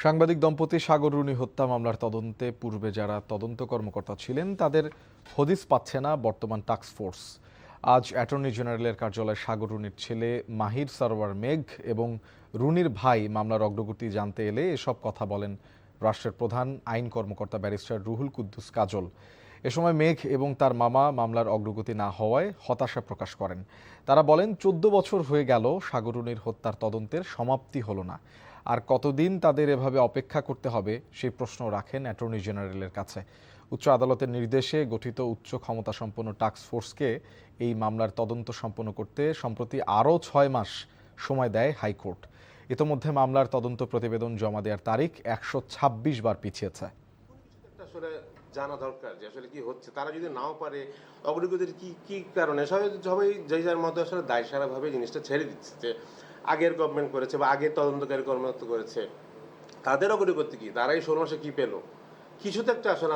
সাংবাদিক দম্পতি সাগর রুনি হত্যা মামলার তদন্তে পূর্বে যারা তদন্ত কর্মকর্তা ছিলেন তাদের হদিস পাচ্ছে না বর্তমান টাস্কফোর্স। আজ অ্যাটর্নি জেনারেলের কার্যালয়ে সাগর রুনির ছেলে মাহির সরওয়ার মেঘ এবং রুনির ভাই মামলার অগ্রগতি জানতে এলে এসব কথা বলেন রাষ্ট্রের প্রধান আইন কর্মকর্তা ব্যারিস্টার রুহুল কুদ্দুস কাজল। এ সময় মেঘ এবং তার মামা মামলার অগ্রগতি না হওয়ায় হতাশা প্রকাশ করেন। তারা বলেন ১৪ বছর হয়ে গেল সাগর রুনির হত্যার তদন্তের সমাপ্তি হলো না, আর কতদিন তাদের এভাবে অপেক্ষা করতে হবে সেই প্রশ্ন রাখেন অ্যাটর্নি জেনারেলের কাছে। উচ্চ আদালতের নির্দেশে গঠিত উচ্চ ক্ষমতাসম্পন্ন টাস্কফোর্সকে এই মামলার তদন্ত সম্পন্ন করতে সম্প্রতি আরও ৬ মাস সময় দেয় হাইকোর্ট। ইতোমধ্যে মামলার তদন্ত প্রতিবেদন জমা দেওয়ার তারিখ ১২৬ বার পিছিয়েছে। আসলে জানা দরকার যে আসলে কি হচ্ছে, তারা যদি নাও পারে অগ্রগতির কি কি কারণে সবাই যে যার মতো আসলে দায়সারাভাবে জিনিসটা ছেড়ে দিচ্ছে যে আগের গভর্নমেন্ট করেছে বা আগের তদন্তকারী কর্মকর্তা করেছে, তাদের অগ্রগতি কি, তারা এই 16 মাসে কি পেলো, কিছু তো একটা আসলে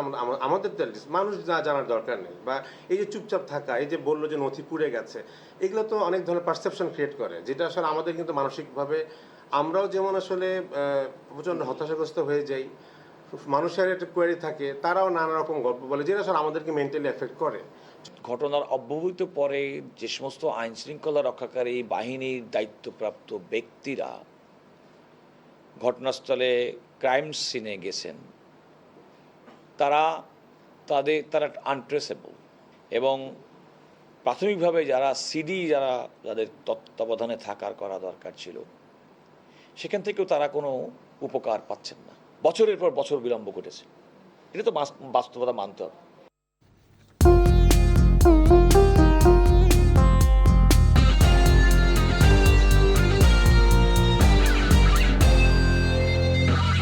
আমাদের মানুষ যা জানার দরকার নেই। বা এই যে চুপচাপ থাকা, এই যে বললো যে নথি পুড়ে গেছে, এগুলো তো অনেক ধরনের পারসেপশন ক্রিয়েট করে, যেটা আসলে আমাদের কিন্তু মানসিকভাবে আমরাও যেমন আসলে প্রচণ্ড হতাশাগ্রস্ত হয়ে যাই, মানুষের একটা কোয়ারি থাকে, তারাও নানা রকম গল্প বলে যেটা আসলে আমাদেরকে মেন্টালি এফেক্ট করে। ঘটনার অব্যবহিত পরে যে সমস্ত আইন শৃঙ্খলা রক্ষাকারী বাহিনীর দায়িত্বপ্রাপ্ত ব্যক্তিরা ঘটনাস্থলে ক্রাইম সিনে গেছেন, তারা তারা আনট্রেসেবল, এবং প্রাথমিকভাবে যাদের তত্ত্বাবধানে থাকার করা দরকার ছিল, সেখান থেকেও তারা কোনো উপকার পাচ্ছেন না। বছরের পর বছর বিলম্ব ঘটেছে, এটা তো বাস্তবতা মানতে হবে।